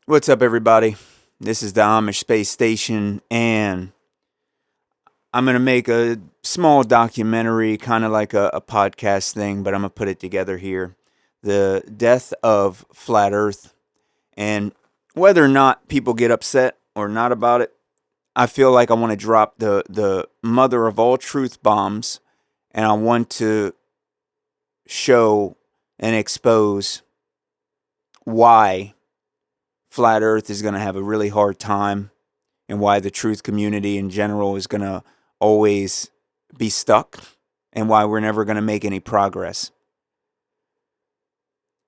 What's up, everybody? This is the Amish Space Station, and I'm going to make a small documentary, kind of like a podcast thing, but I'm going to put it together here. The death of Flat Earth, and whether or not people get upset or not about it, I feel like I want to drop the mother of all truth bombs, and I want to show and expose why Flat Earth is going to have a really hard time and why the truth community in general is going to always be stuck and why we're never going to make any progress.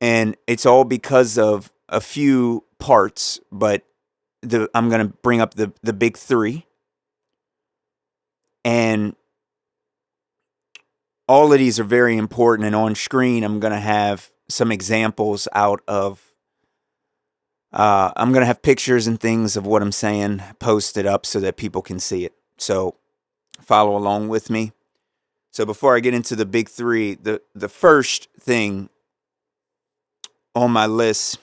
And it's all because of a few parts, but I'm going to bring up the big three. And all of these are very important, and on screen I'm going to have some examples out of I'm going to have pictures and things of what I'm saying posted up so that people can see it. So follow along with me. So before I get into the big three, the first thing on my list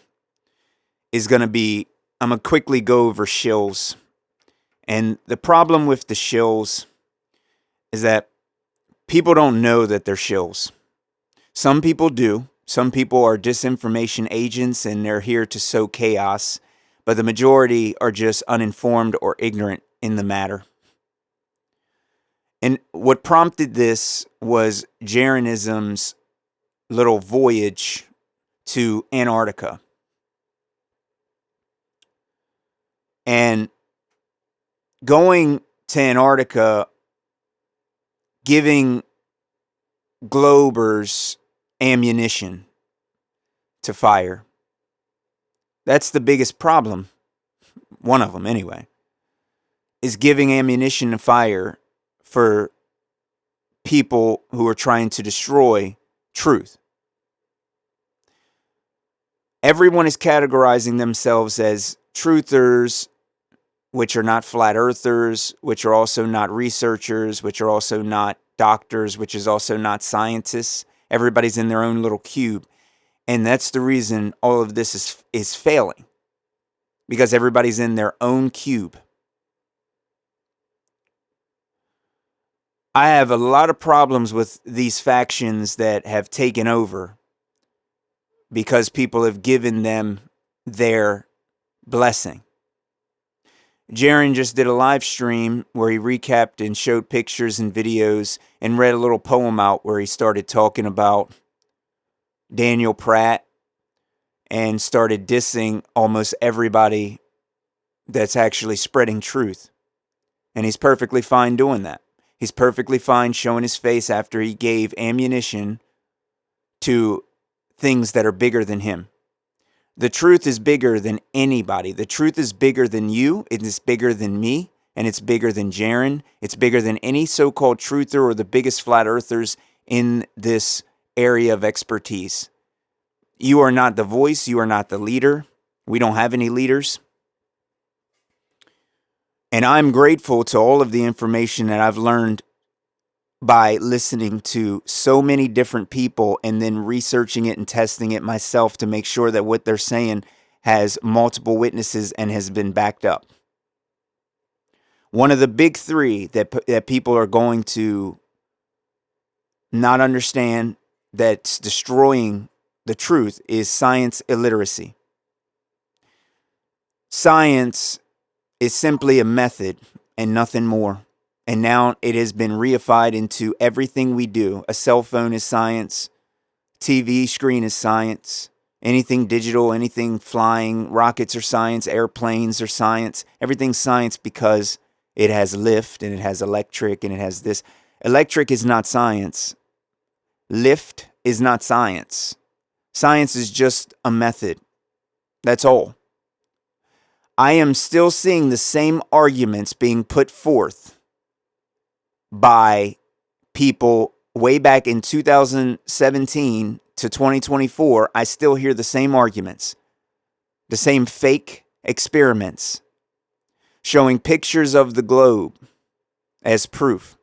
is going to be, I'm going to quickly go over shills. And the problem with the shills is that people don't know that they're shills. Some people do. Some people are disinformation agents and they're here to sow chaos, but the majority are just uninformed or ignorant in the matter. And what prompted this was Jeranism's little voyage to Antarctica. And going to Antarctica, giving Globers ammunition to fire. That's the biggest problem. One of them, anyway, is giving ammunition to fire for people who are trying to destroy truth. Everyone is categorizing themselves as truthers, which are not flat earthers, which are also not researchers, which are also not doctors, which is also not scientists. Everybody's in their own little cube. And that's the reason all of this is failing. Because everybody's in their own cube. I have a lot of problems with these factions that have taken over because people have given them their blessing. Jaron just did a live stream where he recapped and showed pictures and videos and read a little poem out where he started talking about Daniel Pratt and started dissing almost everybody that's actually spreading truth. And he's perfectly fine doing that. He's perfectly fine showing his face after he gave ammunition to things that are bigger than him. The truth is bigger than anybody. The truth is bigger than you. It is bigger than me. And it's bigger than Jaron. It's bigger than any so-called truther or the biggest flat earthers in this area of expertise. You are not the voice. You are not the leader. We don't have any leaders. And I'm grateful to all of the information that I've learned by listening to so many different people and then researching it and testing it myself to make sure that what they're saying has multiple witnesses and has been backed up. One of the big three that people are going to not understand that's destroying the truth is science illiteracy. Science is simply a method and nothing more. And now it has been reified into everything we do. A cell phone is science. TV screen is science. Anything digital, anything flying, rockets are science, airplanes are science. Everything's science because it has lift and it has electric and it has this. Electric is not science. Lift is not science. Science is just a method. That's all. I am still seeing the same arguments being put forth by people way back in 2017 to 2024. I still hear the same arguments, the same fake experiments, showing pictures of the globe as proof,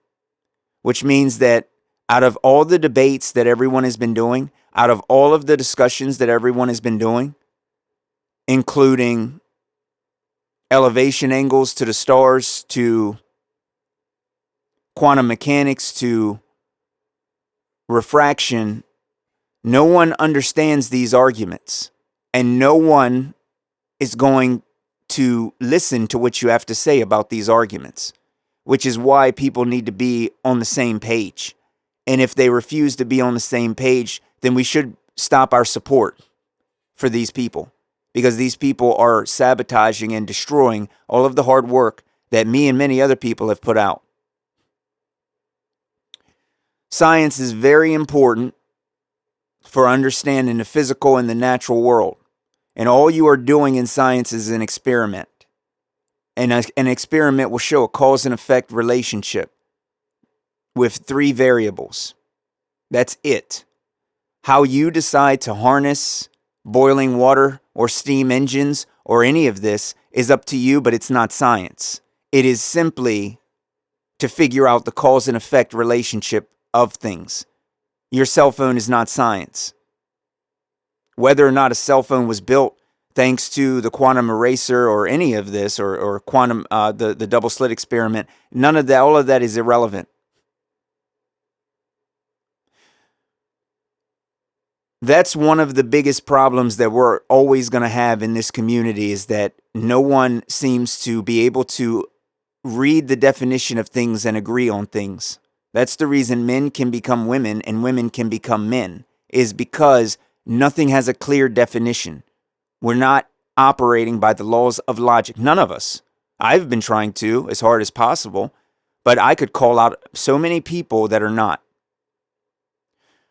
which means that out of all the debates that everyone has been doing, out of all of the discussions that everyone has been doing, including elevation angles to the stars, to quantum mechanics, to refraction. No one understands these arguments, and no one is going to listen to what you have to say about these arguments, which is why people need to be on the same page. And if they refuse to be on the same page, then we should stop our support for these people, because these people are sabotaging and destroying all of the hard work that me and many other people have put out. Science is very important for understanding the physical and the natural world. And all you are doing in science is an experiment. And an experiment will show a cause and effect relationship with 3 variables. That's it. How you decide to harness boiling water or steam engines or any of this is up to you, but it's not science. It is simply to figure out the cause and effect relationship of things. Your cell phone is not science. Whether or not a cell phone was built thanks to the quantum eraser or any of this, or quantum the double slit experiment, none of that, all of that is irrelevant. That's one of the biggest problems that we're always going to have in this community, is that no one seems to be able to read the definition of things and agree on things. That's the reason men can become women and women can become men, is because nothing has a clear definition. We're not operating by the laws of logic. None of us. I've been trying to, as hard as possible, but I could call out so many people that are not.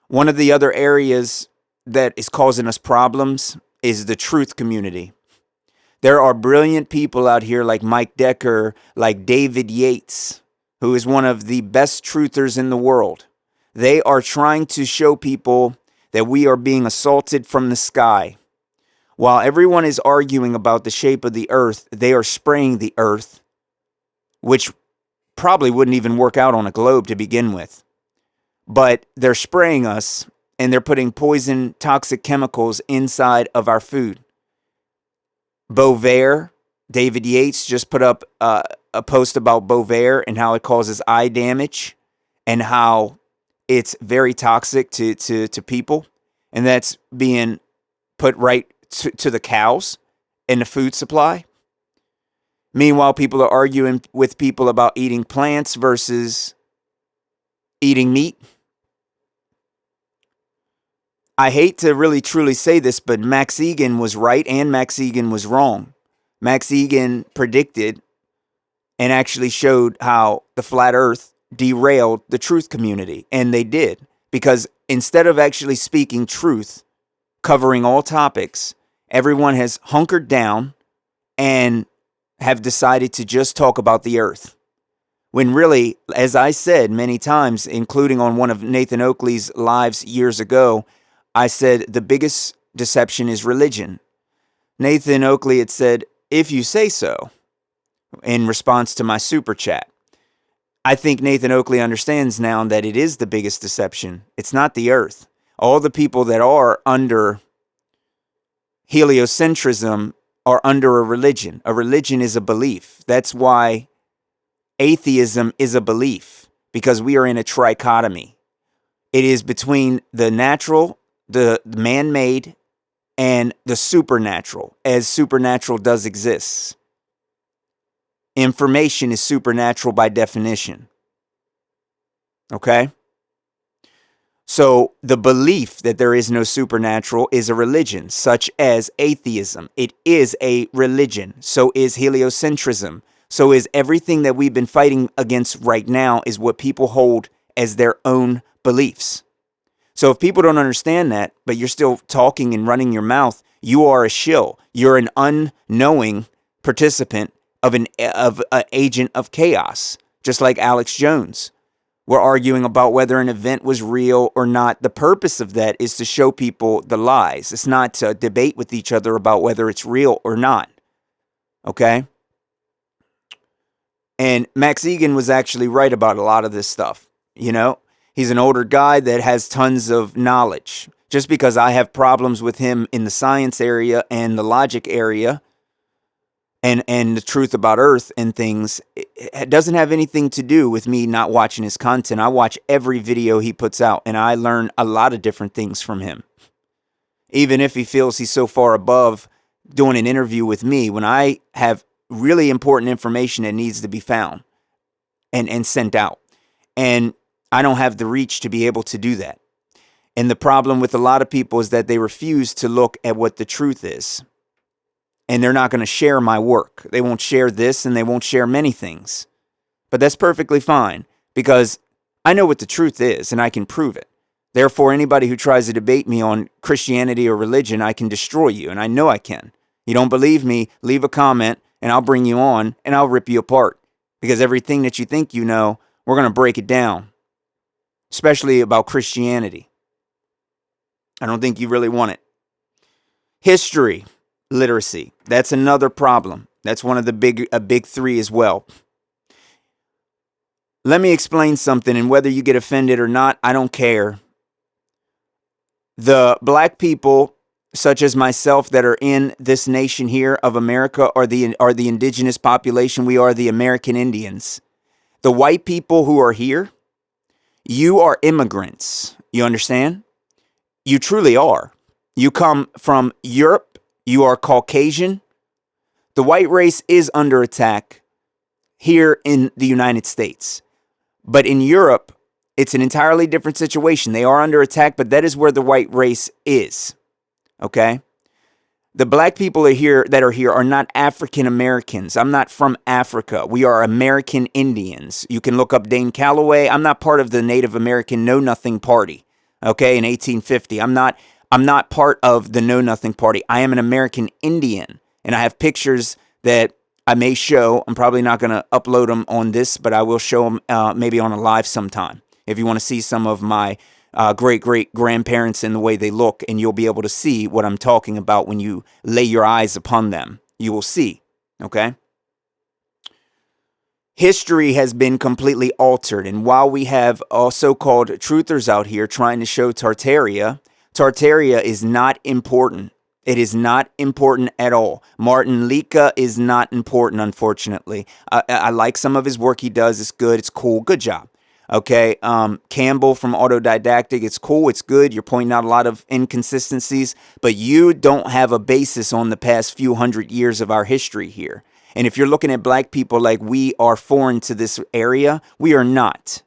One of the other areas that is causing us problems is the truth community. There are brilliant people out here like Mike Decker, like David Yates, who is one of the best truthers in the world. They are trying to show people that we are being assaulted from the sky. While everyone is arguing about the shape of the earth, they are spraying the earth, which probably wouldn't even work out on a globe to begin with. But they're spraying us, and they're putting poison, toxic chemicals inside of our food. Bovaer, David Yates just put up a post about Bovaer and how it causes eye damage and how it's very toxic to people. And that's being put right to the cows in the food supply. Meanwhile, people are arguing with people about eating plants versus eating meat. I hate to really truly say this, but Max Egan was right and Max Egan was wrong. Max Egan predicted and actually showed how the flat earth derailed the truth community. And they did. Because instead of actually speaking truth, covering all topics, everyone has hunkered down and have decided to just talk about the earth. When really, as I said many times, including on one of Nathan Oakley's lives years ago, I said the biggest deception is religion. Nathan Oakley had said, "If you say so," in response to my super chat. I think Nathan Oakley understands now that it is the biggest deception. It's not the earth. All the people that are under heliocentrism are under a religion. A religion is a belief. That's why atheism is a belief, because we are in a trichotomy. It is between the natural, the man-made, and the supernatural, as supernatural does exist. Information is supernatural by definition. Okay? So the belief that there is no supernatural is a religion, such as atheism. It is a religion. So is heliocentrism. So is everything that we've been fighting against right now is what people hold as their own beliefs. So if people don't understand that, but you're still talking and running your mouth, you are a shill. You're an unknowing participant of an agent of chaos, just like Alex Jones. We're arguing about whether an event was real or not. The purpose of that is to show people the lies. It's not to debate with each other about whether it's real or not. Okay? And Max Egan was actually right about a lot of this stuff. You know, he's an older guy that has tons of knowledge. Just because I have problems with him in the science area and the logic area and the truth about Earth and things, it doesn't have anything to do with me not watching his content. I watch every video he puts out, and I learn a lot of different things from him. Even if he feels he's so far above doing an interview with me, when I have really important information that needs to be found and sent out, and I don't have the reach to be able to do that. And the problem with a lot of people is that they refuse to look at what the truth is. And they're not going to share my work. They won't share this, and they won't share many things. But that's perfectly fine, because I know what the truth is, and I can prove it. Therefore, anybody who tries to debate me on Christianity or religion, I can destroy you, and I know I can. You don't believe me, leave a comment, and I'll bring you on, and I'll rip you apart. Because everything that you think you know, we're going to break it down, especially about Christianity. I don't think you really want it. History. Literacy. That's another problem. That's one of the big three as well. Let me explain something, and whether you get offended or not, I don't care. The black people, such as myself, that are in this nation here of America, are the indigenous population. We are the American Indians. The white people who are here, you are immigrants. You understand? You truly are. You come from Europe. You are Caucasian. The white race is under attack here in the United States. But in Europe, it's an entirely different situation. They are under attack, but that is where the white race is. Okay? The black people that are here are not African Americans. I'm not from Africa. We are American Indians. You can look up Dane Calloway. I'm not part of the Native American Know Nothing Party. Okay, in 1850. I'm not part of the Know Nothing Party. I am an American Indian, and I have pictures that I may show. I'm probably not going to upload them on this, but I will show them maybe on a live sometime. If you want to see some of my great-great-grandparents and the way they look, and you'll be able to see what I'm talking about when you lay your eyes upon them. You will see, okay? History has been completely altered, and while we have so-called truthers out here trying to show Tartaria is not important. It is not important at all. Martin Lika is not important, unfortunately. I like some of his work he does. It's good. It's cool. Good job. Okay. Campbell from Autodidactic. It's cool. It's good. You're pointing out a lot of inconsistencies, but you don't have a basis on the past few hundred years of our history here. And if you're looking at black people like we are foreign to this area, we are not.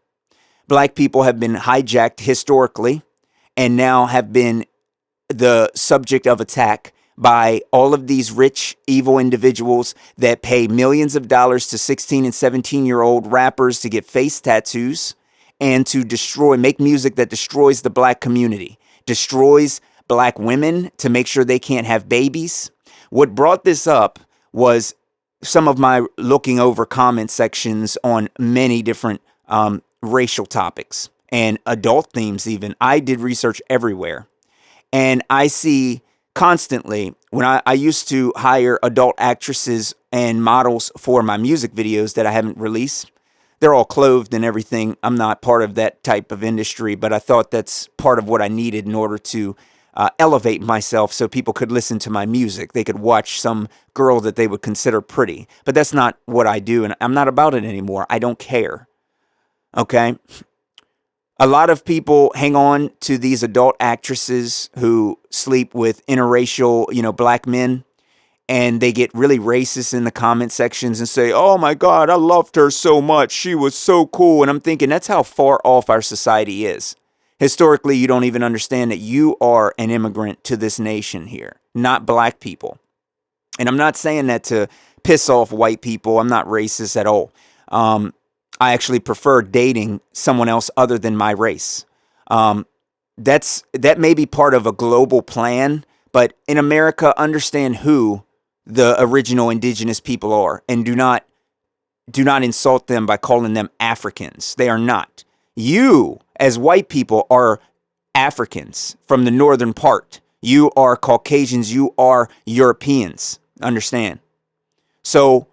Black people have been hijacked historically, and now have been the subject of attack by all of these rich, evil individuals that pay millions of dollars to 16 and 17-year-old rappers to get face tattoos and to make music that destroys the black community, destroys black women to make sure they can't have babies. What brought this up was some of my looking over comment sections on many different racial topics and adult themes even. I did research everywhere. And I see constantly, when I used to hire adult actresses and models for my music videos that I haven't released, they're all clothed and everything. I'm not part of that type of industry, but I thought that's part of what I needed in order to elevate myself so people could listen to my music. They could watch some girl that they would consider pretty. But that's not what I do, and I'm not about it anymore. I don't care. Okay? A lot of people hang on to these adult actresses who sleep with interracial, black men, and they get really racist in the comment sections and say, "Oh my God, I loved her so much. She was so cool." And I'm thinking, that's how far off our society is. Historically, you don't even understand that you are an immigrant to this nation here, not black people. And I'm not saying that to piss off white people. I'm not racist at all. I actually prefer dating someone else other than my race. That may be part of a global plan, but in America, understand who the original indigenous people are, and do not insult them by calling them Africans. They are not. You, as white people, are Africans from the northern part. You are Caucasians. You are Europeans. Understand? So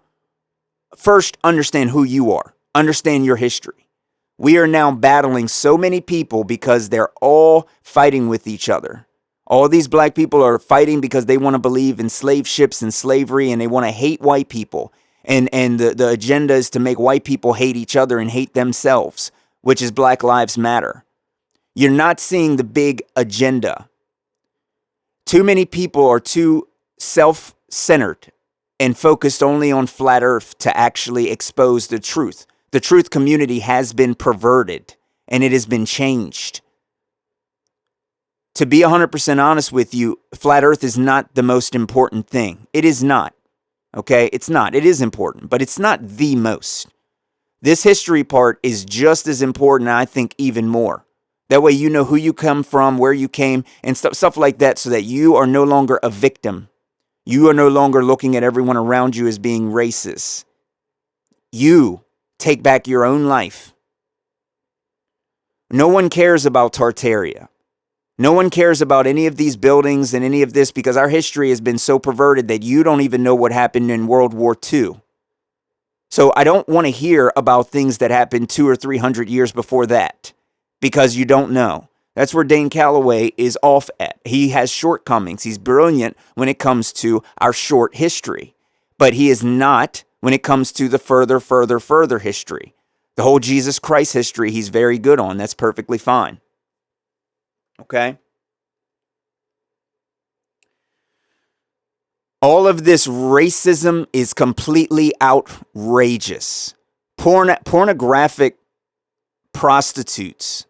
first, understand who you are. Understand your history. We are now battling so many people because they're all fighting with each other All these black people are fighting because they want to believe in slave ships and slavery, and they want to hate white people. And the agenda is to make white people hate each other and hate themselves, which is Black Lives Matter. You're not seeing the big agenda. Too many people are too self-centered and focused only on flat earth to actually expose the truth. The truth community has been perverted and it has been changed. To be 100% honest with you, flat earth is not the most important thing. It is not. Okay? It's not. It is important, but it's not the most. This history part is just as important, and I think even more. That way you know who you come from, where you came, and stuff like that, so that you are no longer a victim. You are no longer looking at everyone around you as being racist. You take back your own life. No one cares about Tartaria. No one cares about any of these buildings and any of this, because our history has been so perverted that you don't even know what happened in World War II. So I don't want to hear about things that happened 200 or 300 years before that, because you don't know. That's where Dane Calloway is off at. He has shortcomings. He's brilliant when it comes to our short history, but he is not when it comes to the further history. The whole Jesus Christ history, he's very good on. That's perfectly fine. Okay? All of this racism is completely outrageous. Pornographic prostitutes.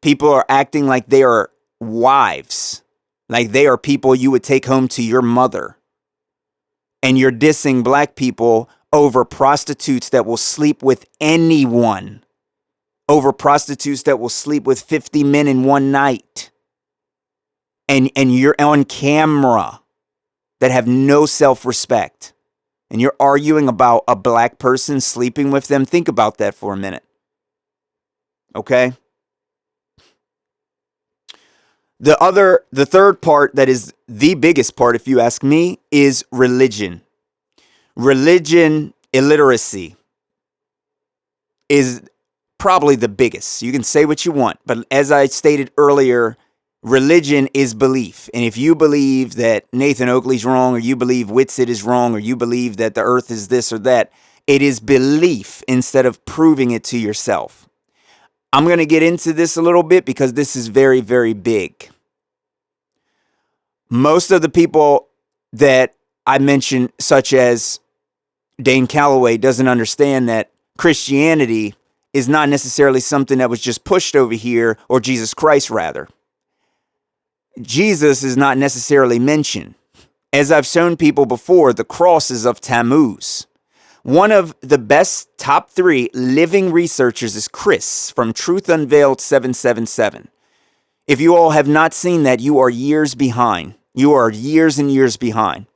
People are acting like they are wives, like they are people you would take home to your mother. And you're dissing black people over prostitutes that will sleep with anyone, over prostitutes that will sleep with 50 men in one night. And you're on camera, that have no self-respect. And you're arguing about a black person sleeping with them. Think about that for a minute. Okay? The third part, that is the biggest part, if you ask me, is religion. Religion illiteracy is probably the biggest. You can say what you want, but as I stated earlier, religion is belief. And if you believe that Nathan Oakley's wrong, or you believe Whitsitt is wrong, or you believe that the earth is this or that, it is belief instead of proving it to yourself. I'm going to get into this a little bit because this is very, very big. Most of the people that I mentioned, such as Dane Calloway, doesn't understand that Christianity is not necessarily something that was just pushed over here, or Jesus Christ rather. Jesus is not necessarily mentioned. As I've shown people before, the cross is of Tammuz. One of the best top 3 living researchers is Chris from Truth Unveiled 777. If you all have not seen that, you are years behind. You are years and years behind.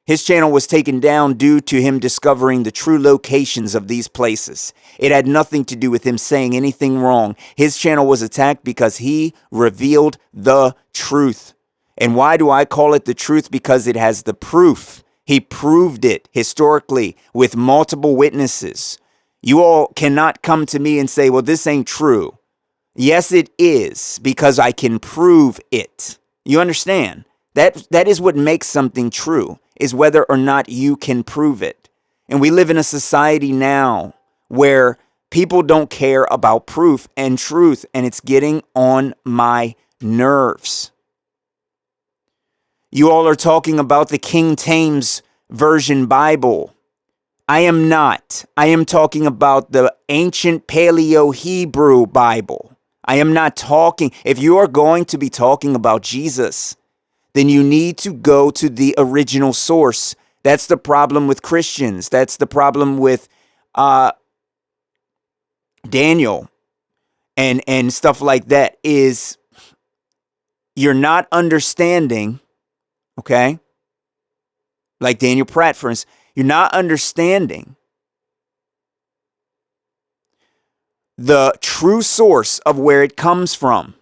His channel was taken down due to him discovering the true locations of these places. It had nothing to do with him saying anything wrong. His channel was attacked because he revealed the truth. And why do I call it the truth? Because it has the proof. He proved it historically with multiple witnesses. You all cannot come to me and say, well, this ain't true. Yes, it is, because I can prove it. You understand? That is what makes something true, is whether or not you can prove it. And we live in a society now where people don't care about proof and truth, and it's getting on my nerves. You all are talking about the King James Version Bible. I am not. I am talking about the ancient Paleo-Hebrew Bible. I am not talking. If you are going to be talking about Jesus, then you need to go to the original source. That's the problem with Christians. That's the problem with Daniel and stuff like that, is you're not understanding, okay? Like Daniel Pratt, for instance, you're not understanding the true source of where it comes from.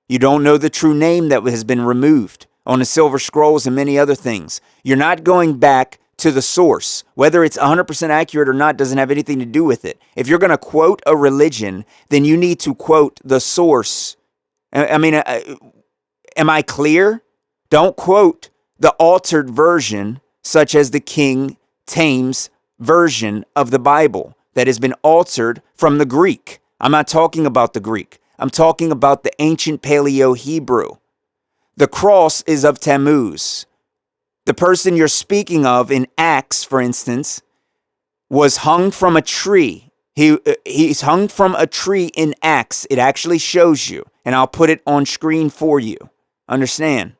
You don't know the true name that has been removed on the Silver Scrolls and many other things. You're not going back to the source. Whether it's 100% accurate or not doesn't have anything to do with it. If you're going to quote a religion, then you need to quote the source. I mean, am I clear? Don't quote the altered version, such as the King James version of the Bible that has been altered from the Greek. I'm not talking about the Greek. I'm talking about the ancient Paleo-Hebrew. The cross is of Tammuz. The person you're speaking of in Acts, for instance, was hung from a tree. He's hung from a tree in Acts. It actually shows you, and I'll put it on screen for you. Understand?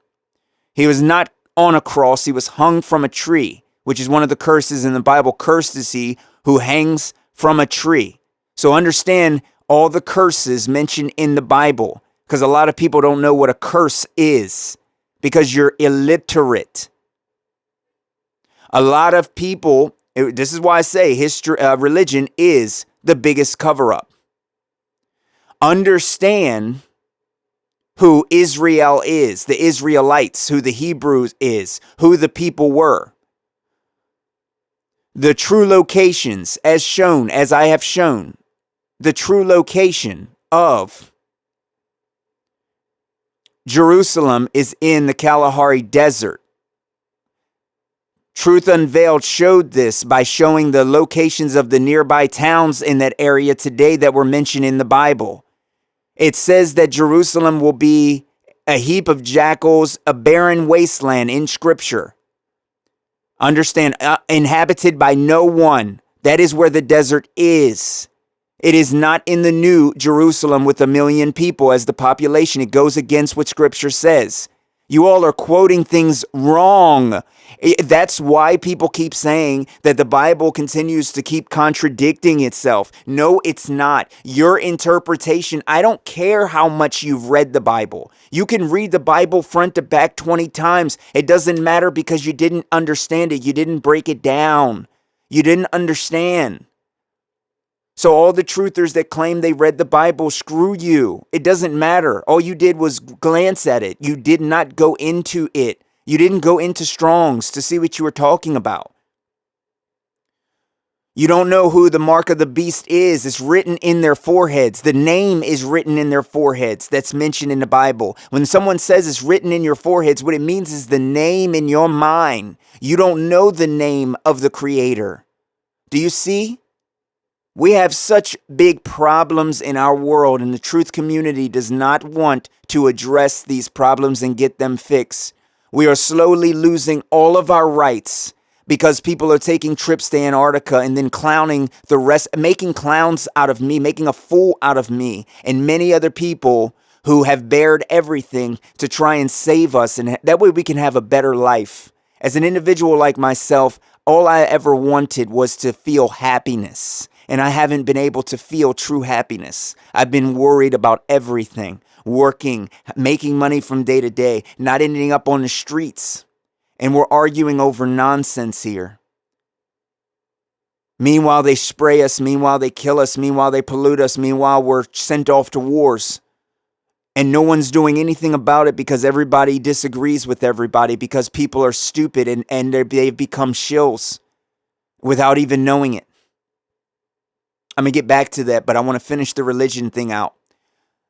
He was not on a cross. He was hung from a tree, which is one of the curses in the Bible. Cursed is he who hangs from a tree. So understand all the curses mentioned in the Bible, because a lot of people don't know what a curse is because you're illiterate. A lot of people, this is why I say religion is the biggest cover-up. Understand who Israel is, the Israelites, who the Hebrews is, who the people were. The true locations, as shown, as I have shown, the true location of Jerusalem is in the Kalahari Desert. Truth Unveiled showed this by showing the locations of the nearby towns in that area today that were mentioned in the Bible. It says that Jerusalem will be a heap of jackals, a barren wasteland in Scripture. Understand, inhabited by no one. That is where the desert is. It is not in the new Jerusalem with 1 million people as the population. It goes against what Scripture says. You all are quoting things wrong. That's why people keep saying that the Bible continues to keep contradicting itself. No, it's not. Your interpretation, I don't care how much you've read the Bible. You can read the Bible front to back 20 times. It doesn't matter because you didn't understand it. You didn't break it down. You didn't understand. So all the truthers that claim they read the Bible, screw you. It doesn't matter. All you did was glance at it. You did not go into it. You didn't go into Strong's to see what you were talking about. You don't know who the mark of the beast is. It's written in their foreheads. The name is written in their foreheads. That's mentioned in the Bible. When someone says it's written in your foreheads, what it means is the name in your mind. You don't know the name of the Creator. Do you see? We have such big problems in our world, and the truth community does not want to address these problems and get them fixed. We are slowly losing all of our rights because people are taking trips to Antarctica and then clowning the rest, making clowns out of me, making a fool out of me and many other people who have bared everything to try and save us. And that way we can have a better life. As an individual like myself, all I ever wanted was to feel happiness. And I haven't been able to feel true happiness. I've been worried about everything, working, making money from day to day, not ending up on the streets. And we're arguing over nonsense here. Meanwhile, they spray us. Meanwhile, they kill us. Meanwhile, they pollute us. Meanwhile, we're sent off to wars. And no one's doing anything about it because everybody disagrees with everybody because people are stupid and they've become shills without even knowing it. I'm going to get back to that, but I want to finish the religion thing out.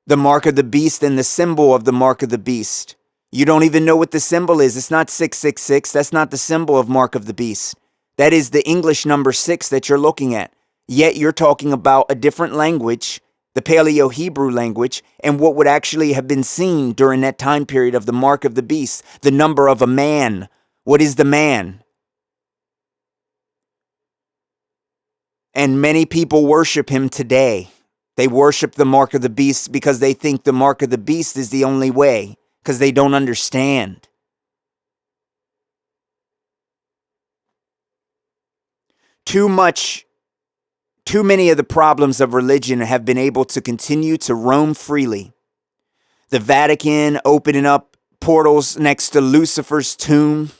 The mark of the beast and the symbol of the mark of the beast. You don't even know what the symbol is. It's not 666. That's not the symbol of mark of the beast. That is the English number 6 that you're looking at. Yet you're talking about a different language, the Paleo-Hebrew language, and what would actually have been seen during that time period of the mark of the beast, the number of a man. What is the man? And many people worship him today. They worship the mark of the beast because they think the mark of the beast is the only way, because they don't understand. Too many of the problems of religion have been able to continue to roam freely. The Vatican opening up portals next to Lucifer's tomb,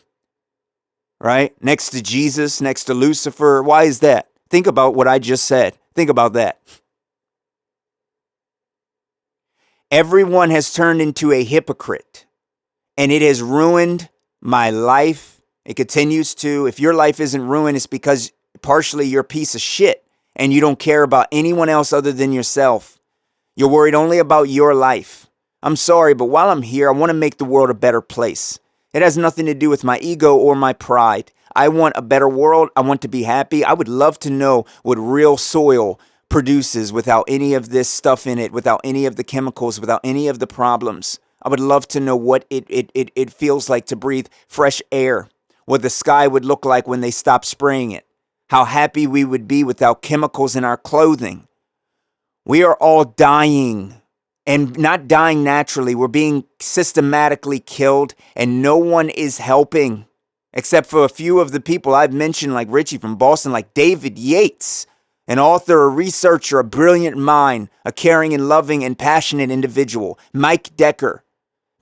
right? Next to Jesus, next to Lucifer. Why is that? Think about what I just said. Think about that. Everyone has turned into a hypocrite, and it has ruined my life. It continues to. If your life isn't ruined, it's because partially you're a piece of shit, and you don't care about anyone else other than yourself. You're worried only about your life. I'm sorry, but while I'm here, I want to make the world a better place. It has nothing to do with my ego or my pride. I want a better world. I want to be happy. I would love to know what real soil produces without any of this stuff in it, without any of the chemicals, without any of the problems. I would love to know what it feels like to breathe fresh air, what the sky would look like when they stop spraying it, how happy we would be without chemicals in our clothing. We are all dying, and not dying naturally. We're being systematically killed, and no one is helping except for a few of the people I've mentioned, like Richie from Boston, like David Yates, an author, a researcher, a brilliant mind, a caring and loving and passionate individual. Mike Decker,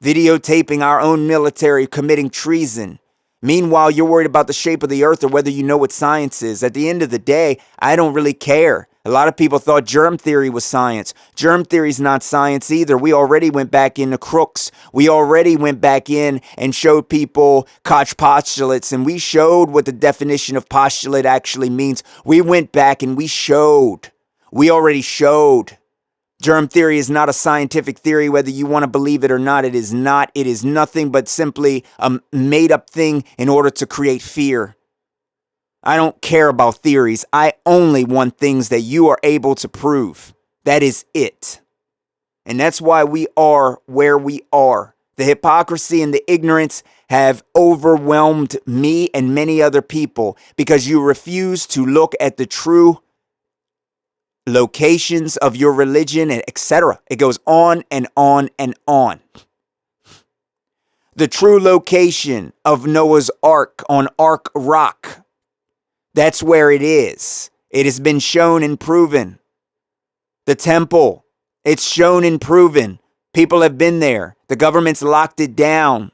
videotaping our own military committing treason. Meanwhile, you're worried about the shape of the earth or whether you know what science is. At the end of the day, I don't really care. A lot of people thought germ theory was science. Germ theory is not science either. We already went back into crooks. We already went back in and showed people Koch postulates, and we showed what the definition of postulate actually means. We went back and we showed. We already showed. Germ theory is not a scientific theory, whether you want to believe it or not. It is not. It is nothing but simply a made-up thing in order to create fear. I don't care about theories. I only want things that you are able to prove. That is it. And that's why we are where we are. The hypocrisy and the ignorance have overwhelmed me and many other people because you refuse to look at the true locations of your religion, and etc. It goes on and on and on. The true location of Noah's Ark on Ark Rock. That's where it is. It has been shown and proven. The temple, it's shown and proven. People have been there. The government's locked it down.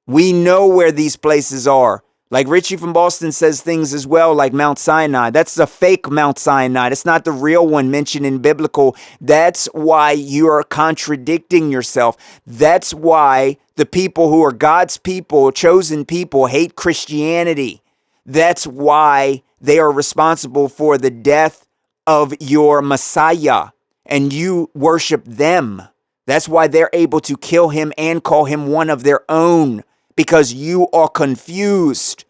We know where these places are. Like Richie from Boston says things as well, like Mount Sinai. That's a fake Mount Sinai. It's not the real one mentioned in biblical. That's why you are contradicting yourself. That's why the people who are God's people, chosen people, hate Christianity. That's why they are responsible for the death of your Messiah, and you worship them. That's why they're able to kill him and call him one of their own, because you are confused.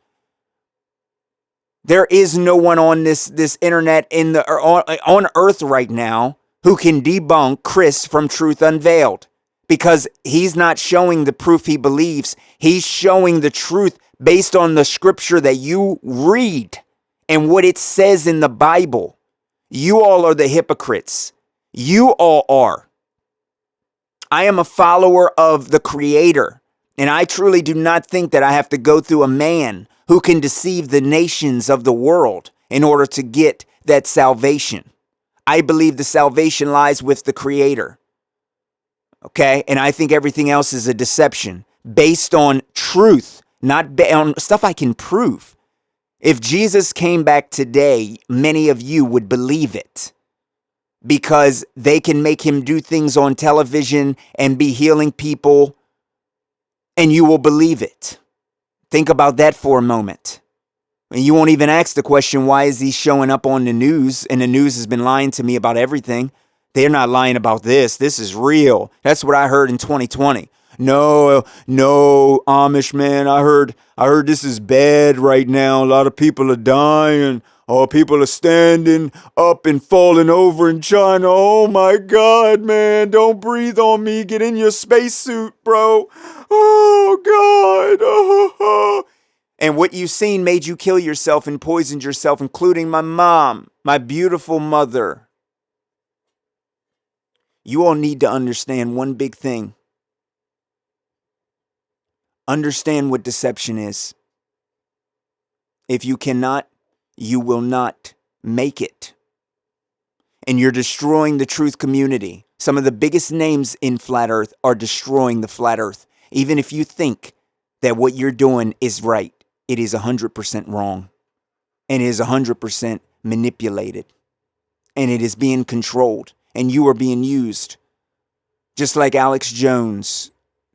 There is no one on this internet on earth right now who can debunk Chris from Truth Unveiled, because he's not showing the proof he believes. He's showing the truth based on the scripture that you read and what it says in the Bible. You all are the hypocrites. You all are. I am a follower of the Creator, and I truly do not think that I have to go through a man who can deceive the nations of the world in order to get that salvation. I believe the salvation lies with the Creator. Okay? And I think everything else is a deception based on truth, not on stuff I can prove. If Jesus came back today, many of you would believe it, because they can make him do things on television and be healing people, and you will believe it. Think about that for a moment. And you won't even ask the question, why is he showing up on the news? And the news has been lying to me about everything. They're not lying about this. This is real. That's what I heard in 2020. No, Amish man, I heard this is bad right now. A lot of people are dying. Oh, people are standing up and falling over in China. Oh my God, man, don't breathe on me. Get in your spacesuit, bro. Oh God. Oh. And what you've seen made you kill yourself and poisoned yourself, including my mom, my beautiful mother. You all need to understand one big thing. Understand what deception is. If you cannot, you will not make it. And you're destroying the truth community. Some of the biggest names in Flat Earth are destroying the Flat Earth. Even if you think that what you're doing is right, it is 100% wrong. And it is 100% manipulated. And it is being controlled. And you are being used. Just like Alex Jones,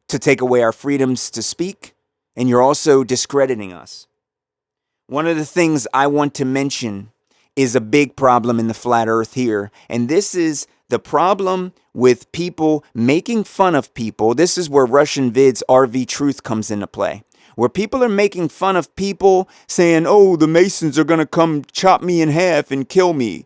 to take away our freedoms to speak. And you're also discrediting us. One of the things I want to mention is a big problem in the flat earth here. And this is the problem with people making fun of people. This is where Russian Vid's RV Truth comes into play. Where people are making fun of people saying, oh, the Masons are going to come chop me in half and kill me,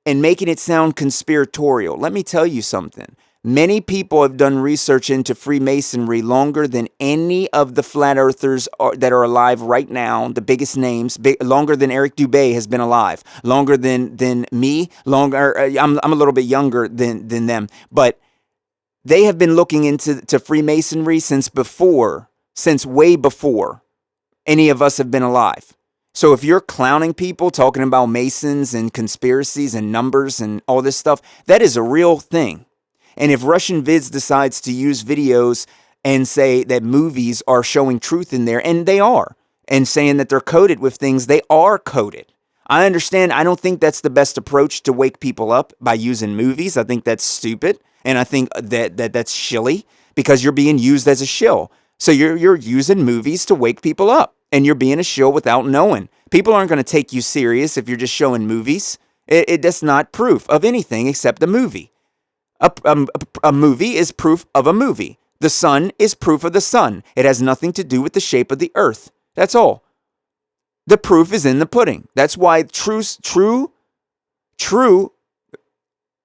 and making it sound conspiratorial. Let me tell you something. Many people have done research into Freemasonry longer than any of the flat earthers that are alive right now, the biggest names, longer than Eric Dubé has been alive, longer than me, longer. I'm a little bit younger than them, but they have been looking into Freemasonry since way before any of us have been alive. So if you're clowning people, talking about Masons and conspiracies and numbers and all this stuff, that is a real thing. And if Russian Vids decides to use videos and say that movies are showing truth in there, and they are, and saying that they're coded with things, they are coded. I understand. I don't think that's the best approach to wake people up by using movies. I think that's stupid. And I think that's shilly because you're being used as a shill. So you're using movies to wake people up, and you're being a shill without knowing. People aren't going to take you serious if you're just showing movies. That's not proof of anything except a movie. A movie is proof of a movie. The sun is proof of the sun. It has nothing to do with the shape of the earth. That's all. The proof is in the pudding. That's why true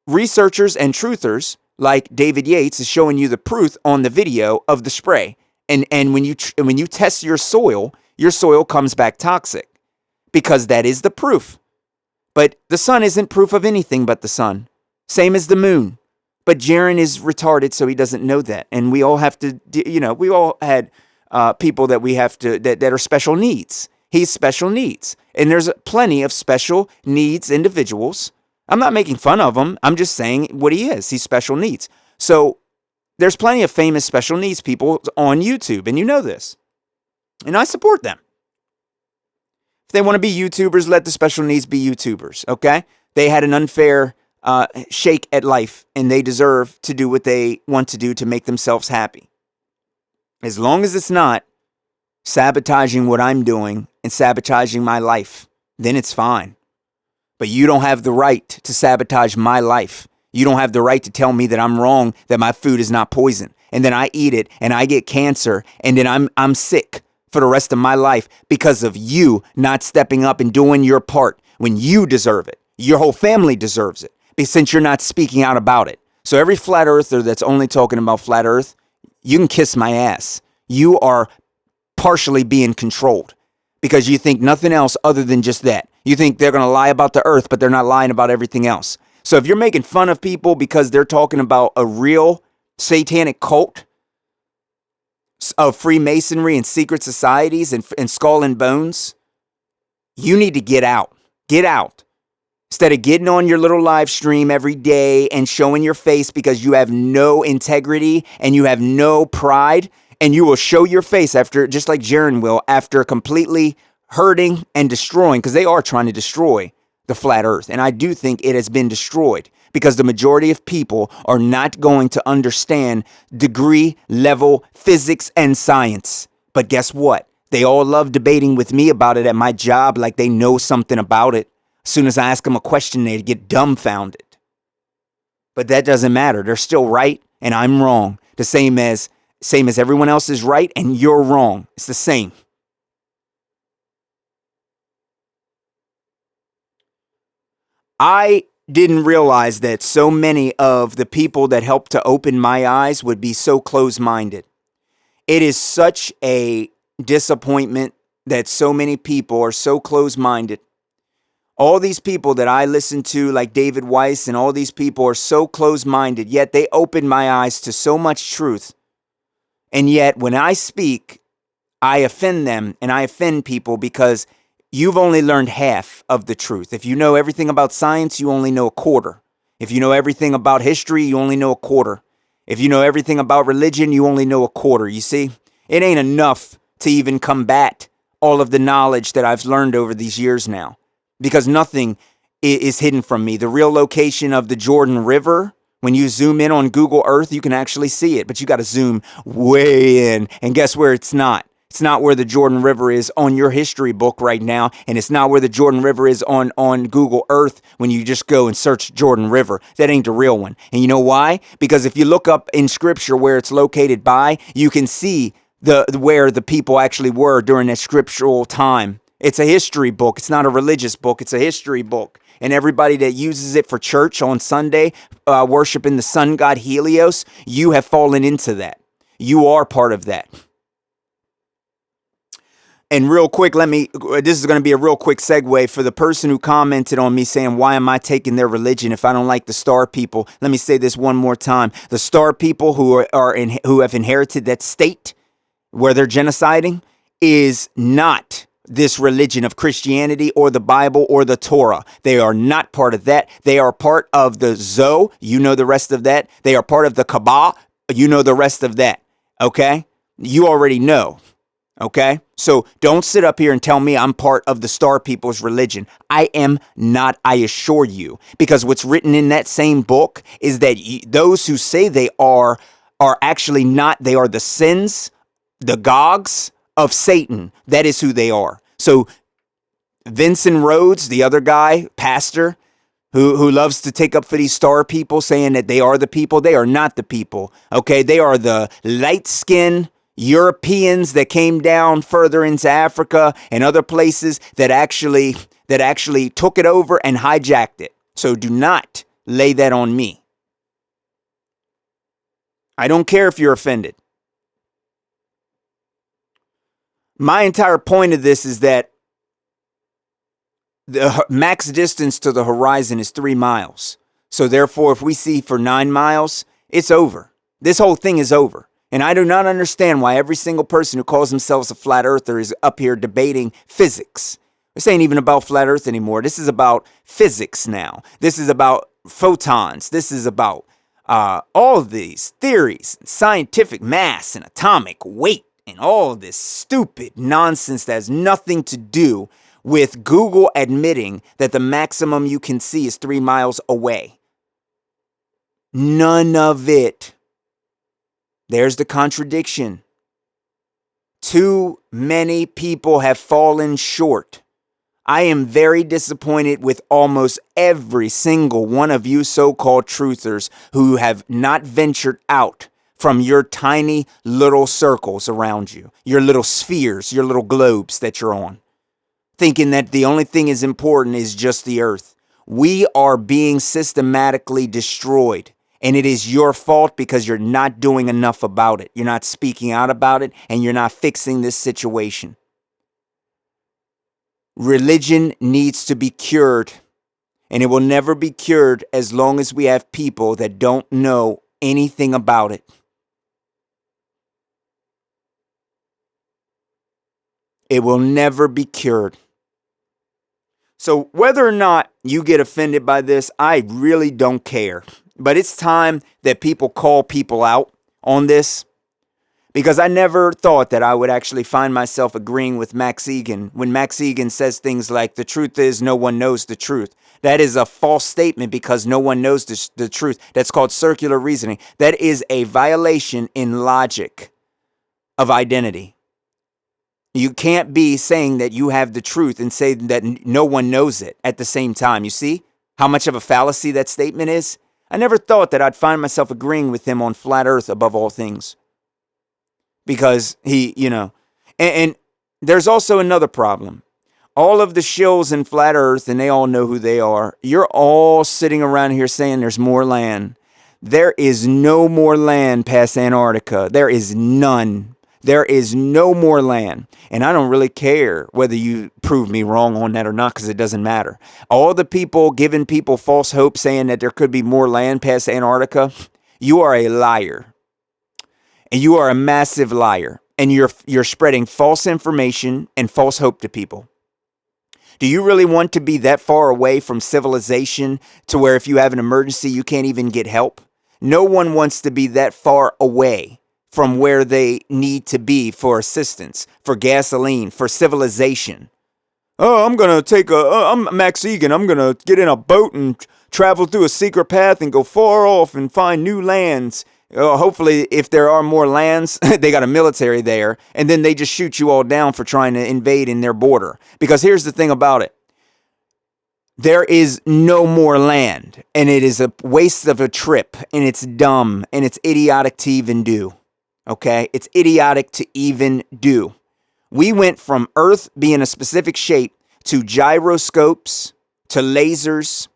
researchers and truthers like David Yates is showing you the proof on the video of the spray. And when you test your soil comes back toxic because that is the proof. But the sun isn't proof of anything but the sun. Same as the moon. But Jaron is retarded, so he doesn't know that. And we all have to, we all had people that we have to, that are special needs. He's special needs. And there's plenty of special needs individuals. I'm not making fun of him. I'm just saying what he is. He's special needs. So there's plenty of famous special needs people on YouTube, and you know this. And I support them. If they want to be YouTubers, let the special needs be YouTubers, okay? They had an unfair shake at life, and they deserve to do what they want to do to make themselves happy. As long as it's not sabotaging what I'm doing and sabotaging my life, then it's fine. But you don't have the right to sabotage my life. You don't have the right to tell me that I'm wrong, that my food is not poison, and then I eat it and I get cancer, and then I'm sick for the rest of my life because of you not stepping up and doing your part when you deserve it. Your whole family deserves it. Since you're not speaking out about it. So every flat earther that's only talking about flat earth, you can kiss my ass. You are partially being controlled because you think nothing else other than just that. You think they're going to lie about the earth, but they're not lying about everything else. So if you're making fun of people because they're talking about a real satanic cult of Freemasonry and secret societies and skull and bones, you need to get out. Get out. Instead of getting on your little live stream every day and showing your face because you have no integrity and you have no pride, and you will show your face after, just like Jaron will, after completely hurting and destroying, because they are trying to destroy the flat earth. And I do think it has been destroyed because the majority of people are not going to understand degree level physics and science. But guess what? They all love debating with me about it at my job like they know something about it. As soon as I ask them a question, they get dumbfounded. But that doesn't matter. They're still right, and I'm wrong. The same as everyone else is right, and you're wrong. It's the same. I didn't realize that so many of the people that helped to open my eyes would be so close-minded. It is such a disappointment that so many people are so close-minded. All these people that I listen to, like David Weiss, and all these people are so close-minded, yet they open my eyes to so much truth. And yet, when I speak, I offend them, and I offend people because you've only learned half of the truth. If you know everything about science, you only know a quarter. If you know everything about history, you only know a quarter. If you know everything about religion, you only know a quarter. You see, it ain't enough to even combat all of the knowledge that I've learned over these years now. Because nothing is hidden from me. The real location of the Jordan River, when you zoom in on Google Earth, you can actually see it. But you got to zoom way in. And guess where it's not? It's not where the Jordan River is on your history book right now, and it's not where the Jordan River is on Google Earth when you just go and search Jordan River. That ain't the real one. And you know why? Because if you look up in Scripture where it's located by, you can see where the people actually were during that scriptural time. It's a history book. It's not a religious book. It's a history book. And everybody that uses it for church on Sunday, worshiping the sun god Helios, you have fallen into that. You are part of that. And real quick, this is going to be a real quick segue for the person who commented on me saying, why am I taking their religion if I don't like the star people? Let me say this one more time. The star people who have inherited that state where they're genociding is not this religion of Christianity or the Bible or the Torah. They are not part of that. They are part of the Zoe. You know the rest of that. They are part of the Kaaba. You know the rest of that. Okay? You already know. Okay? So don't sit up here and tell me I'm part of the star people's religion. I am not, I assure you. Because what's written in that same book is that those who say they are actually not. They are the sins, the gogs of Satan. That is who they are. So Vincent Rhodes, the other guy, pastor, who loves to take up for these star people, saying that they are the people, they are not the people. Okay? They are the light-skinned Europeans that came down further into Africa and other places that actually took it over and hijacked it. So do not lay that on me. I don't care if you're offended. My entire point of this is that the max distance to the horizon is 3 miles. So therefore, if we see for 9 miles, it's over. This whole thing is over. And I do not understand why every single person who calls themselves a flat earther is up here debating physics. This ain't even about flat earth anymore. This is about physics now. This is about photons. This is about all of these theories, scientific mass and atomic weight, and all this stupid nonsense that has nothing to do with Google admitting that the maximum you can see is 3 miles away. None of it. There's the contradiction. Too many people have fallen short. I am very disappointed with almost every single one of you so-called truthers who have not ventured out from your tiny little circles around you, your little spheres, your little globes that you're on, thinking that the only thing is important is just the earth. We are being systematically destroyed. And it is your fault because you're not doing enough about it. You're not speaking out about it, and you're not fixing this situation. Religion needs to be cured, and it will never be cured as long as we have people that don't know anything about it. It will never be cured. So whether or not you get offended by this, I really don't care. But it's time that people call people out on this, because I never thought that I would actually find myself agreeing with Max Egan when Max Egan says things like, the truth is no one knows the truth. That is a false statement because no one knows the truth. That's called circular reasoning. That is a violation in logic of identity. You can't be saying that you have the truth and say that no one knows it at the same time. You see how much of a fallacy that statement is? I never thought that I'd find myself agreeing with him on flat earth above all things. Because he, and there's also another problem. All of the shills in flat earth, and they all know who they are, you're all sitting around here saying there's more land. There is no more land past Antarctica. There is none. There is no more land. And I don't really care whether you prove me wrong on that or not, because it doesn't matter. All the people giving people false hope saying that there could be more land past Antarctica, you are a liar. And you are a massive liar. And you're spreading false information and false hope to people. Do you really want to be that far away from civilization to where if you have an emergency, you can't even get help? No one wants to be that far away from where they need to be for assistance, for gasoline, for civilization. Oh, I'm Max Egan. I'm going to get in a boat and travel through a secret path and go far off and find new lands Hopefully, if there are more lands, they got a military there, and then they just shoot you all down for trying to invade in their border. Because here's the thing about it. There is no more land, and it is a waste of a trip, and it's dumb, and it's idiotic to even do. Okay? It's idiotic to even do. We went from Earth being a specific shape to gyroscopes, to lasers,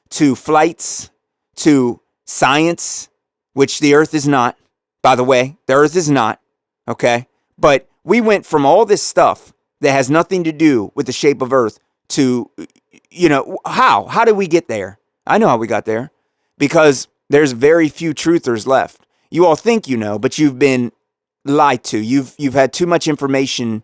to flights, to science, which the Earth is not. By the way, the Earth is not. Okay? But we went from all this stuff that has nothing to do with the shape of Earth to, how? How did we get there? I know how we got there. Because there's very few truthers left. You all think you know, but you've been lied to. You've had too much information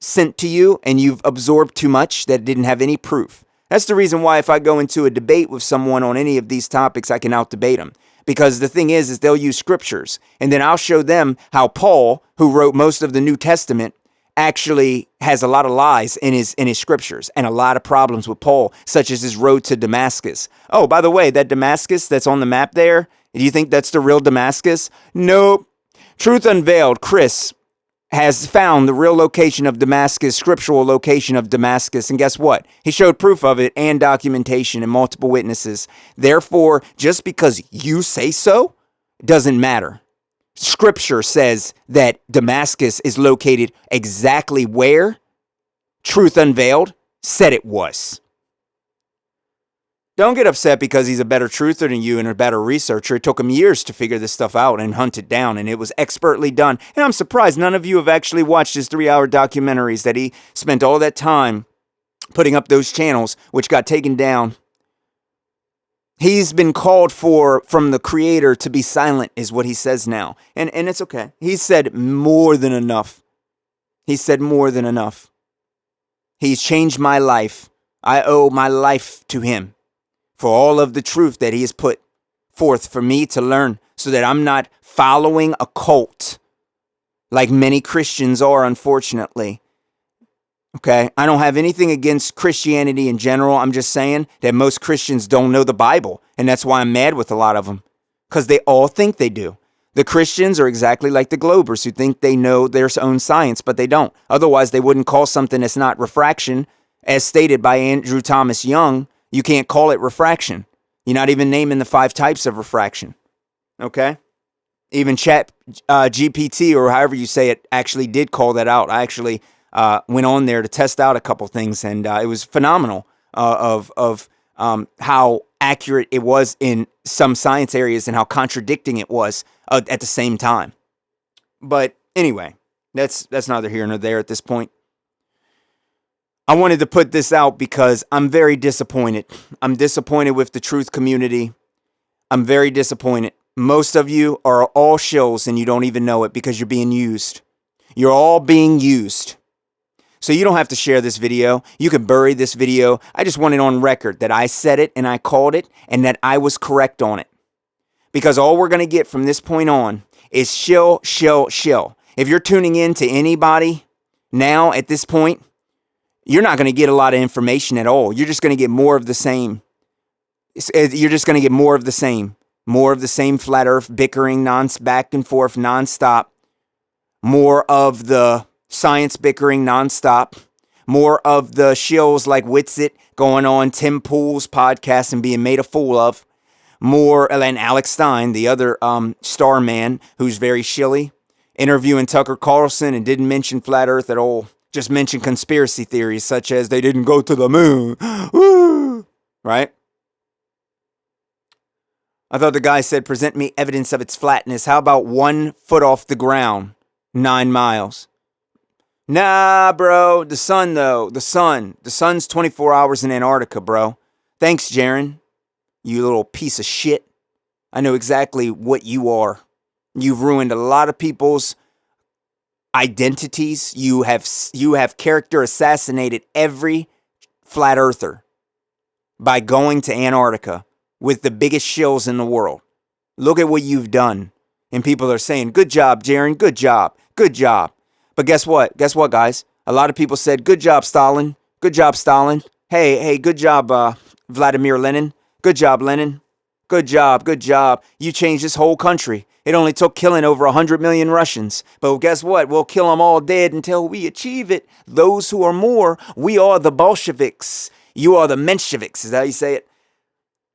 sent to you, and you've absorbed too much that didn't have any proof. That's the reason why if I go into a debate with someone on any of these topics, I can out-debate them. Because the thing is they'll use scriptures, and then I'll show them how Paul, who wrote most of the New Testament, actually has a lot of lies in his scriptures and a lot of problems with Paul, such as his road to Damascus. Oh, by the way, that Damascus that's on the map there, do you think that's the real Damascus? Nope. Truth Unveiled, Chris, has found the real location of Damascus, scriptural location of Damascus, and guess what? He showed proof of it and documentation and multiple witnesses. Therefore, just because you say so doesn't matter. Scripture says that Damascus is located exactly where Truth Unveiled said it was. Don't get upset because he's a better truther than you and a better researcher. It took him years to figure this stuff out and hunt it down, and it was expertly done. And I'm surprised none of you have actually watched his 3-hour documentaries that he spent all that time putting up those channels, which got taken down. He's been called for from the creator to be silent, is what he says now. And it's okay. He said more than enough. He said more than enough. He's changed my life. I owe my life to him for all of the truth that he has put forth for me to learn, so that I'm not following a cult like many Christians are, unfortunately. Okay, I don't have anything against Christianity in general. I'm just saying that most Christians don't know the Bible, and that's why I'm mad with a lot of them, because they all think they do. The Christians are exactly like the Globers, who think they know their own science, but they don't. Otherwise, they wouldn't call something that's not refraction, as stated by Andrew Thomas Young. You can't call it refraction. You're not even naming the 5 types of refraction. Okay? Even Chat GPT, or however you say it, actually did call that out. I actually went on there to test out a couple things, and it was phenomenal of how accurate it was in some science areas and how contradicting it was at the same time. But anyway, that's neither here nor there at this point. I wanted to put this out because I'm very disappointed. I'm disappointed with the truth community. I'm very disappointed. Most of you are all shills and you don't even know it because you're being used. You're all being used. So you don't have to share this video. You can bury this video. I just want it on record that I said it and I called it and that I was correct on it. Because all we're going to get from this point on is shill, shill, shill. If you're tuning in to anybody now at this point, you're not going to get a lot of information at all. You're just going to get more of the same. You're just going to get more of the same. More of the same flat earth bickering, back and forth, nonstop. More of the science bickering, nonstop. More of the shills like Witsit going on Tim Pool's podcast and being made a fool of. More, and Alex Stein, the other star man who's very shilly, interviewing Tucker Carlson and didn't mention flat earth at all. Just mention conspiracy theories such as they didn't go to the moon. Woo! Right? I thought the guy said, present me evidence of its flatness. How about 1 foot off the ground? 9 miles. Nah, bro. The sun, though. The sun. The sun's 24 hours in Antarctica, bro. Thanks, Jaron. You little piece of shit. I know exactly what you are. You've ruined a lot of people's identities. You have character assassinated every flat earther by going to Antarctica with the biggest shills in the world. Look at what you've done. And people are saying, good job, Jaron, good job, good job. But guess what? Guess what, guys? A lot of people said, good job, Stalin. Good job, Stalin. Hey, good job, Vladimir Lenin. Good job, Lenin. Good job, good job. You changed this whole country. It only took killing over 100 million Russians. But guess what? We'll kill them all dead until we achieve it. Those who are more, we are the Bolsheviks. You are the Mensheviks. Is that how you say it?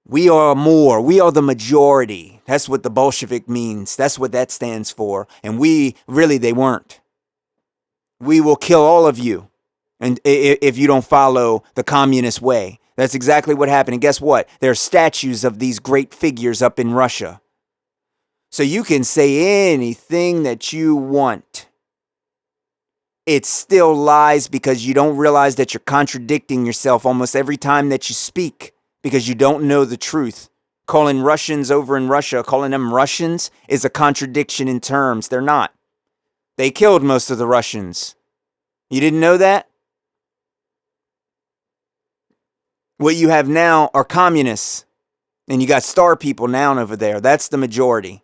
We are more. We are the majority. That's what the Bolshevik means. That's what that stands for. And they weren't. We will kill all of you. And if you don't follow the communist way. That's exactly what happened. And guess what? There are statues of these great figures up in Russia. So you can say anything that you want. It still lies because you don't realize that you're contradicting yourself almost every time that you speak because you don't know the truth. Calling Russians over in Russia, calling them Russians is a contradiction in terms. They're not. They killed most of the Russians. You didn't know that? What you have now are communists. And you got star people now over there. That's the majority.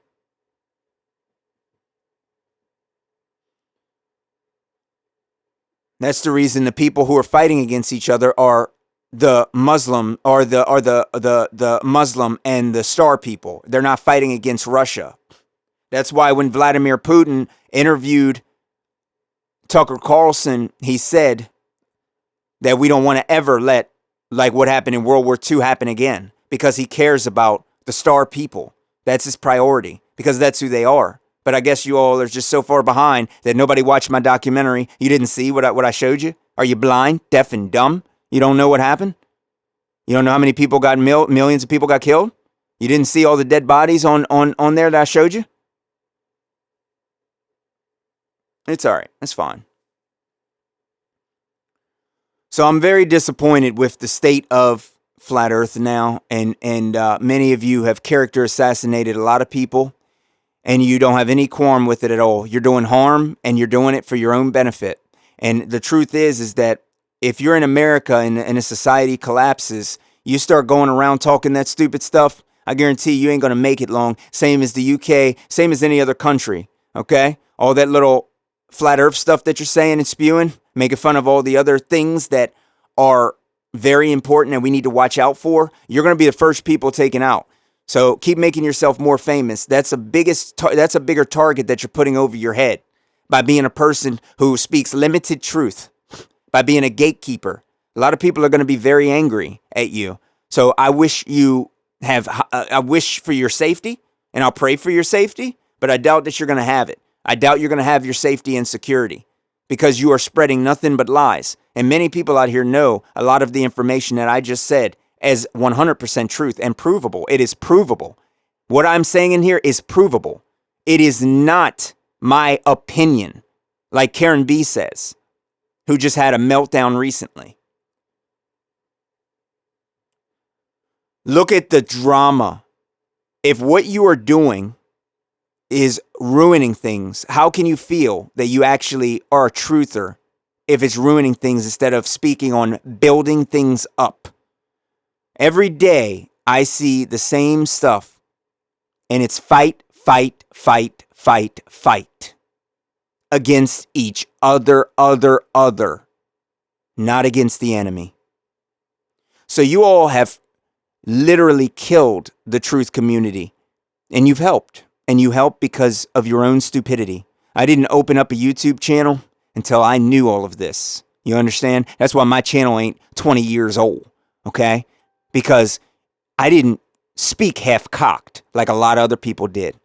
That's the reason the people who are fighting against each other are the Muslim or the Muslim and the star people. They're not fighting against Russia. That's why when Vladimir Putin interviewed Tucker Carlson, he said that we don't want to ever let like what happened in World War II happen again because he cares about the star people. That's his priority because that's who they are. But I guess you all are just so far behind that nobody watched my documentary. You didn't see what I showed you? Are you blind, deaf, and dumb? You don't know what happened? You don't know how many people got millions of people got killed? You didn't see all the dead bodies on there that I showed you? It's all right. It's fine. So I'm very disappointed with the state of Flat Earth now. And many of you have character assassinated a lot of people. And you don't have any qualm with it at all. You're doing harm and you're doing it for your own benefit. And the truth is that if you're in America and a society collapses, you start going around talking that stupid stuff, I guarantee you ain't going to make it long. Same as the UK, same as any other country, okay? All that little flat earth stuff that you're saying and spewing, making fun of all the other things that are very important and we need to watch out for, you're going to be the first people taken out. So keep making yourself more famous. That's a bigger target that you're putting over your head by being a person who speaks limited truth, by being a gatekeeper. A lot of people are going to be very angry at you. So I wish I wish for your safety and I'll pray for your safety, but I doubt that you're going to have it. I doubt you're going to have your safety and security because you are spreading nothing but lies. And many people out here know a lot of the information that I just said as 100% truth and provable. It is provable. What I'm saying in here is provable. It is not my opinion, like Karen B says, who just had a meltdown recently. Look at the drama. If what you are doing is ruining things, how can you feel that you actually are a truther if it's ruining things instead of speaking on building things up? Every day I see the same stuff and it's fight, fight, fight, fight, fight against each other, not against the enemy. So you all have literally killed the truth community and you've helped. And you helped because of your own stupidity. I didn't open up a YouTube channel until I knew all of this. You understand? That's why my channel ain't 20 years old, okay? Because I didn't speak half-cocked like a lot of other people did.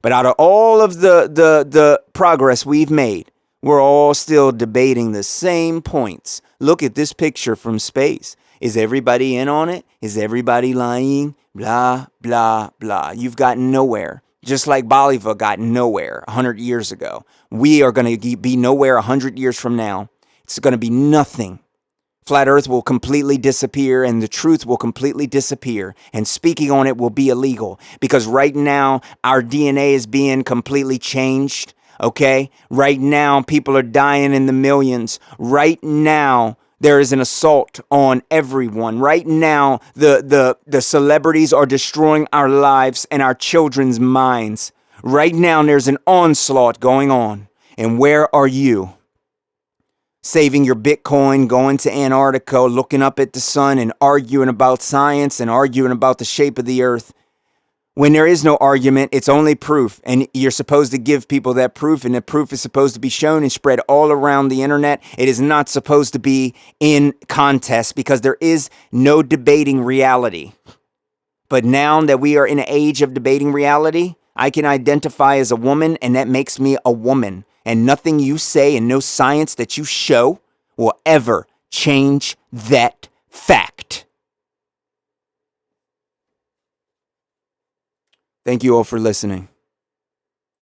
But out of all of the progress we've made, we're all still debating the same points. Look at this picture from space. Is everybody in on it? Is everybody lying? Blah, blah, blah. You've gotten nowhere. Just like Bolivar got nowhere 100 years ago. We are going to be nowhere 100 years from now. It's going to be nothing. Flat Earth will completely disappear and the truth will completely disappear. And speaking on it will be illegal. Because right now, our DNA is being completely changed. Okay? Right now, people are dying in the millions. Right now, there is an assault on everyone. Right now, the celebrities are destroying our lives and our children's minds. Right now, there's an onslaught going on. And where are you? Saving your Bitcoin, going to Antarctica, looking up at the sun and arguing about science and arguing about the shape of the earth. When there is no argument, it's only proof. And you're supposed to give people that proof, and the proof is supposed to be shown and spread all around the internet. It is not supposed to be in contest, because there is no debating reality. But now that we are in an age of debating reality, I can identify as a woman, and that makes me a woman. And nothing you say and no science that you show will ever change that fact. Thank you all for listening.